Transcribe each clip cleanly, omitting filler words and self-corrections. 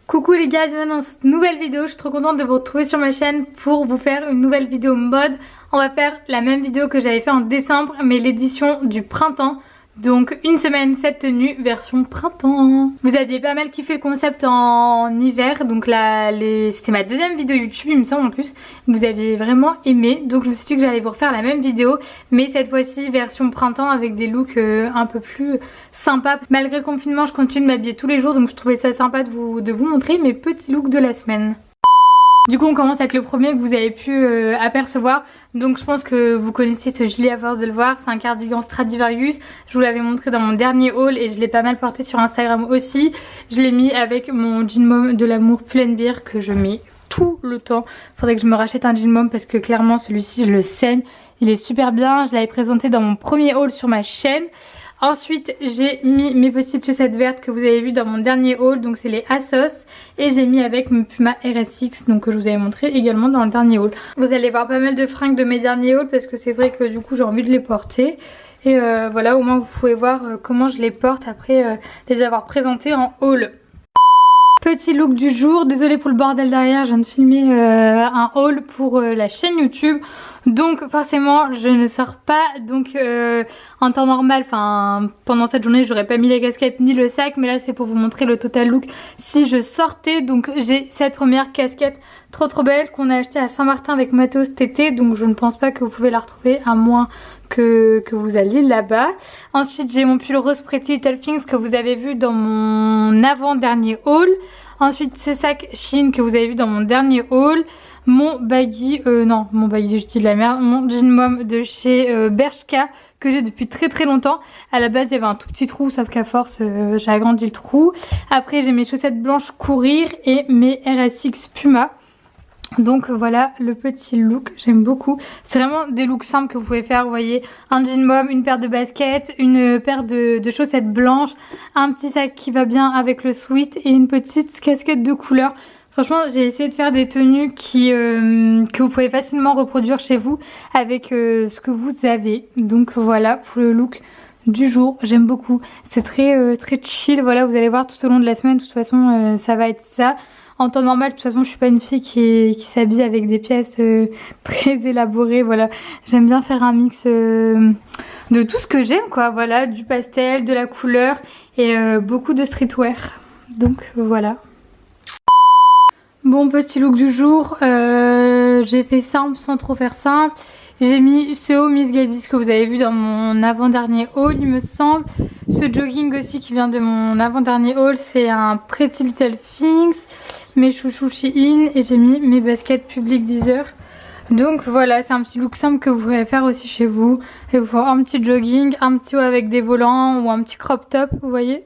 Coucou les gars, bienvenue dans cette nouvelle vidéo. Je suis trop contente de vous retrouver sur ma chaîne pour vous faire une nouvelle vidéo mode. On va faire la même vidéo que j'avais fait en décembre, mais l'édition du printemps. Donc une semaine cette tenue version printemps. Vous aviez pas mal kiffé le concept en hiver, donc là c'était ma deuxième vidéo YouTube il me semble en plus. Vous aviez vraiment aimé, donc je me suis dit que j'allais vous refaire la même vidéo, mais cette fois-ci version printemps avec des looks un peu plus sympas. Malgré le confinement je continue de m'habiller tous les jours, donc je trouvais ça sympa de vous montrer mes petits looks de la semaine. Du coup on commence avec le premier que vous avez pu apercevoir. Donc je pense que vous connaissez ce gilet à force de le voir. C'est un cardigan Stradivarius. Je vous l'avais montré dans mon dernier haul et je l'ai pas mal porté sur Instagram aussi. Je l'ai mis avec mon jean mom de l'amour Pull&Bear que je mets tout le temps. Faudrait que je me rachète un jean mom parce que clairement celui-ci je le saigne. Il est super bien. Je l'avais présenté dans mon premier haul sur ma chaîne. Ensuite j'ai mis mes petites chaussettes vertes que vous avez vues dans mon dernier haul, donc c'est les Assos, et j'ai mis avec mes Puma RS6 donc que je vous avais montré également dans le dernier haul. Vous allez voir pas mal de fringues de mes derniers hauls parce que c'est vrai que du coup j'ai envie de les porter. Et voilà, au moins vous pouvez voir comment je les porte après les avoir présentés en haul. Petit look du jour, désolée pour le bordel derrière, je viens de filmer un haul pour la chaîne YouTube. Donc forcément je ne sors pas, donc en temps normal, enfin pendant cette journée j'aurais pas mis les casquettes ni le sac, mais là c'est pour vous montrer le total look si je sortais. Donc j'ai cette première casquette trop belle qu'on a achetée à Saint-Martin avec Matteo cet été, donc je ne pense pas que vous pouvez la retrouver à moins que vous alliez là-bas. Ensuite j'ai mon pull rose Pretty Little Things que vous avez vu dans mon avant-dernier haul. Ensuite ce sac Shein que vous avez vu dans mon dernier haul. Mon baggy, mon baggy je dis de la merde, mon jean mom de chez Bershka que j'ai depuis très longtemps. À la base il y avait un tout petit trou, sauf qu'à force j'ai agrandi le trou. Après j'ai mes chaussettes blanches courir et mes RS6 Puma. Donc voilà le petit look, j'aime beaucoup. C'est vraiment des looks simples que vous pouvez faire, vous voyez, un jean mom, une paire de baskets, une paire de chaussettes blanches, un petit sac qui va bien avec le sweat et une petite casquette de couleur. Franchement j'ai essayé de faire des tenues que vous pouvez facilement reproduire chez vous avec ce que vous avez. Donc voilà pour le look du jour, j'aime beaucoup. C'est très chill, voilà, vous allez voir tout au long de la semaine, de toute façon ça va être ça. En temps normal, de toute façon, je suis pas une fille qui s'habille avec des pièces très élaborées. Voilà, j'aime bien faire un mix de tout ce que j'aime, quoi. Voilà, du pastel, de la couleur et beaucoup de streetwear. Donc voilà. Bon, petit look du jour. J'ai fait simple sans trop faire simple. J'ai mis ce haut Miss Gladys que vous avez vu dans mon avant-dernier haul, il me semble. Ce jogging aussi qui vient de mon avant-dernier haul, c'est un Pretty Little Things. Mes chouchous Shein et j'ai mis mes baskets Public Deezer. Donc voilà, c'est un petit look simple que vous pourrez faire aussi chez vous. Et vous faire un petit jogging, un petit haut avec des volants ou un petit crop top, vous voyez.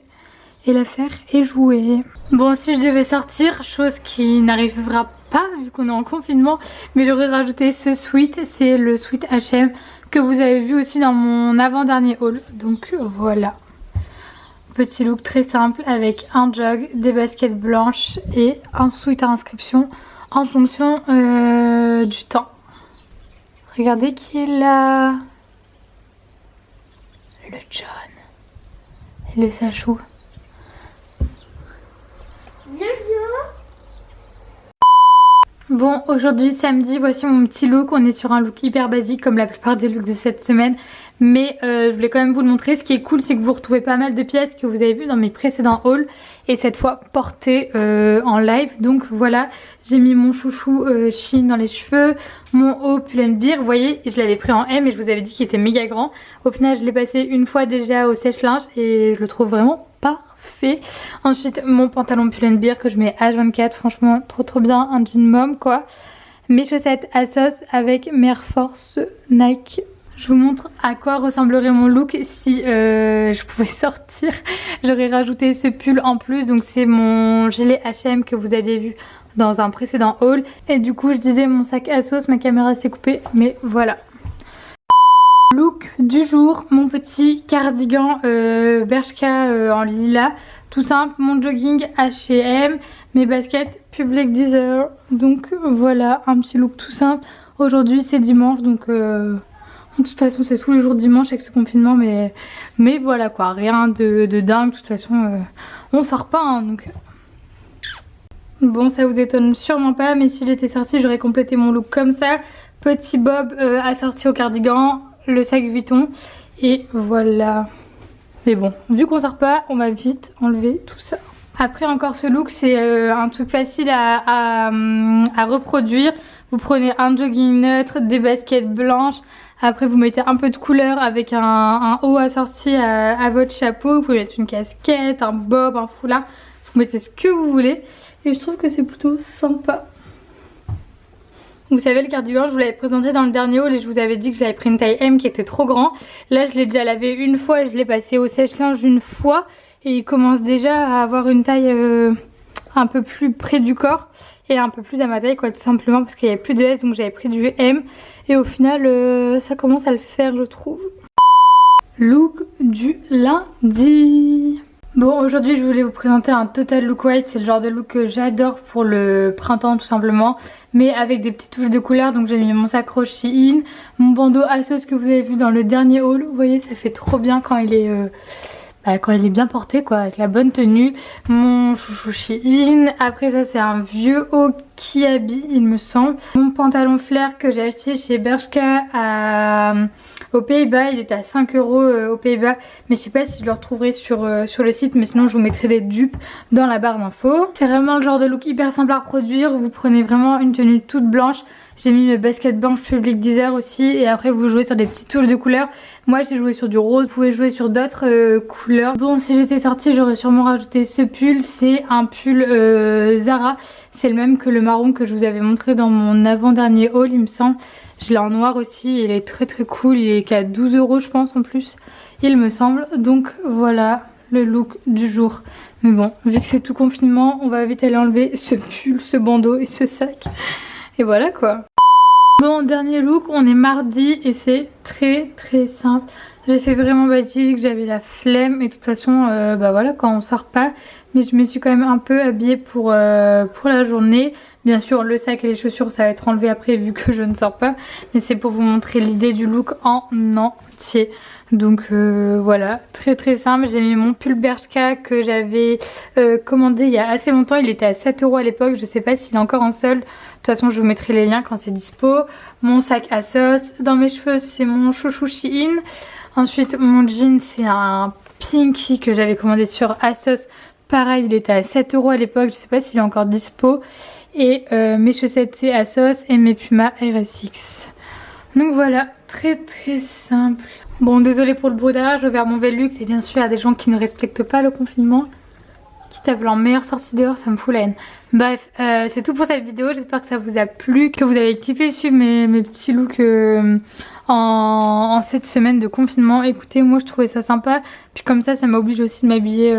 Et la faire et jouer. Bon, si je devais sortir, chose qui n'arrivera pas vu qu'on est en confinement, mais j'aurais rajouté ce sweat, c'est le sweat H&M que vous avez vu aussi dans mon avant-dernier haul. Donc voilà. Petit look très simple avec un jog, des baskets blanches et un sweat à inscription en fonction du temps. Regardez qui est là. Le John et le Sachou. Bon, aujourd'hui samedi, voici mon petit look. On est sur un look hyper basique comme la plupart des looks de cette semaine, mais je voulais quand même vous le montrer. Ce qui est cool, c'est que vous retrouvez pas mal de pièces que vous avez vues dans mes précédents hauls et cette fois portées en live. Donc voilà, j'ai mis mon chouchou Shein dans les cheveux, mon haut Pull&Bear. Vous voyez, je l'avais pris en M et je vous avais dit qu'il était méga grand. Au final, je l'ai passé une fois déjà au sèche-linge et je le trouve vraiment parfait. Ensuite mon pantalon Pull&Bear que je mets H24, franchement trop bien, un jean mom quoi. Mes chaussettes Assos avec mes Air Force Nike. Je vous montre à quoi ressemblerait mon look si je pouvais sortir. J'aurais rajouté ce pull en plus, donc c'est mon gilet H&M que vous avez vu dans un précédent haul. Et du coup je disais mon sac Assos, ma caméra s'est coupée, mais voilà. Look du jour, mon petit cardigan Bershka en lilas, tout simple, mon jogging H&M, mes baskets Public Deezer. Donc voilà, un petit look tout simple. Aujourd'hui c'est dimanche, donc de toute façon c'est tous les jours dimanche avec ce confinement, mais voilà quoi, rien de dingue. De toute façon on sort pas hein, donc Bon, ça vous étonne sûrement pas, mais si j'étais sortie, j'aurais complété mon look comme ça. Petit bob assorti au cardigan, le sac Vuitton et voilà. Mais bon, vu qu'on sort pas, on va vite enlever tout ça. Après encore ce look, c'est un truc facile à reproduire. Vous prenez un jogging neutre, des baskets blanches. Après vous mettez un peu de couleur avec un haut assorti à votre chapeau. Vous pouvez mettre une casquette, un bob, un foulard. Vous mettez ce que vous voulez. Et je trouve que c'est plutôt sympa. Vous savez, le cardigan, je vous l'avais présenté dans le dernier haul et je vous avais dit que j'avais pris une taille M qui était trop grand. Là, je l'ai déjà lavé une fois et je l'ai passé au sèche-linge une fois. Et il commence déjà à avoir une taille un peu plus près du corps et un peu plus à ma taille, quoi, tout simplement parce qu'il n'y avait plus de S, donc j'avais pris du M. Et au final, ça commence à le faire, je trouve. Look du lundi. Bon, aujourd'hui je voulais vous présenter un total look white, c'est le genre de look que j'adore pour le printemps tout simplement, mais avec des petites touches de couleur. Donc j'ai mis mon sac Shein, mon bandeau Asos que vous avez vu dans le dernier haul, vous voyez ça fait trop bien quand il est bien porté quoi, avec la bonne tenue. Mon chouchou Shein, après ça c'est un vieux haut Kiabi il me semble. Mon pantalon flair que j'ai acheté chez Bershka aux Pays-Bas, il était à 5 € aux Pays-Bas, mais je sais pas si je le retrouverai sur le site, mais sinon je vous mettrai des dupes dans la barre d'infos. C'est vraiment le genre de look hyper simple à reproduire, vous prenez vraiment une tenue toute blanche. J'ai mis mes baskets blanches Public Deezer aussi et après vous jouez sur des petites touches de couleur. Moi j'ai joué sur du rose, vous pouvez jouer sur d'autres couleurs. Bon, si j'étais sortie j'aurais sûrement rajouté ce pull, c'est un pull Zara. C'est le même que le marron que je vous avais montré dans mon avant-dernier haul il me semble. Je l'ai en noir aussi, il est très très cool, il est qu'à 12 € je pense en plus, il me semble. Donc voilà le look du jour. Mais bon, vu que c'est tout confinement, on va vite aller enlever ce pull, ce bandeau et ce sac. Et voilà quoi. Bon, dernier look, on est mardi et c'est très très simple. J'ai fait vraiment basique, j'avais la flemme et de toute façon, bah voilà, quand on sort pas. Mais je me suis quand même un peu habillée pour la journée. Bien sûr, le sac et les chaussures, ça va être enlevé après vu que je ne sors pas. Mais c'est pour vous montrer l'idée du look en entier. Donc voilà, très très simple. J'ai mis mon pull Bershka que j'avais commandé il y a assez longtemps. Il était à 7 € à l'époque, je sais pas s'il est encore en solde. De toute façon je vous mettrai les liens quand c'est dispo. Mon sac Asos. Dans mes cheveux c'est mon chouchou Shein. Ensuite mon jean c'est un pinky que j'avais commandé sur Asos. Pareil il était à 7 € à l'époque, je sais pas s'il est encore dispo. Et mes chaussettes c'est Asos et mes Puma RSX. Donc voilà, très très simple. Bon, désolée pour le bruit derrière, je vais vers mon Velux et bien sûr il y a des gens qui ne respectent pas le confinement. Quitte à vouloir meilleure sortie dehors, ça me fout la haine. Bref, c'est tout pour cette vidéo, j'espère que ça vous a plu, que vous avez kiffé suivre mes petits looks en cette semaine de confinement. Écoutez, moi je trouvais ça sympa, puis comme ça m'oblige aussi de m'habiller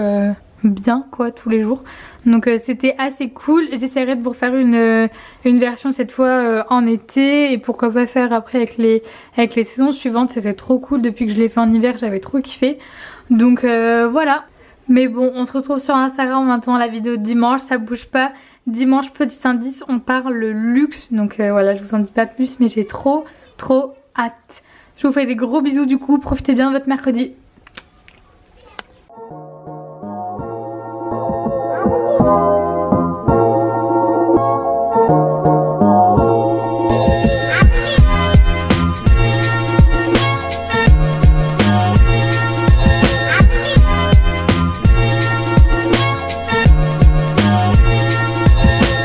bien quoi tous les jours. Donc c'était assez cool. J'essaierai de vous refaire une version cette fois en été et pourquoi pas faire après avec les saisons suivantes. C'était trop cool, depuis que je l'ai fait en hiver j'avais trop kiffé. Donc voilà. Mais bon, on se retrouve sur Instagram maintenant, la vidéo de dimanche, ça bouge pas. Dimanche, petit indice, on parle luxe. Donc voilà, je vous en dis pas plus, mais j'ai trop hâte. Je vous fais des gros bisous du coup, profitez bien de votre mercredi.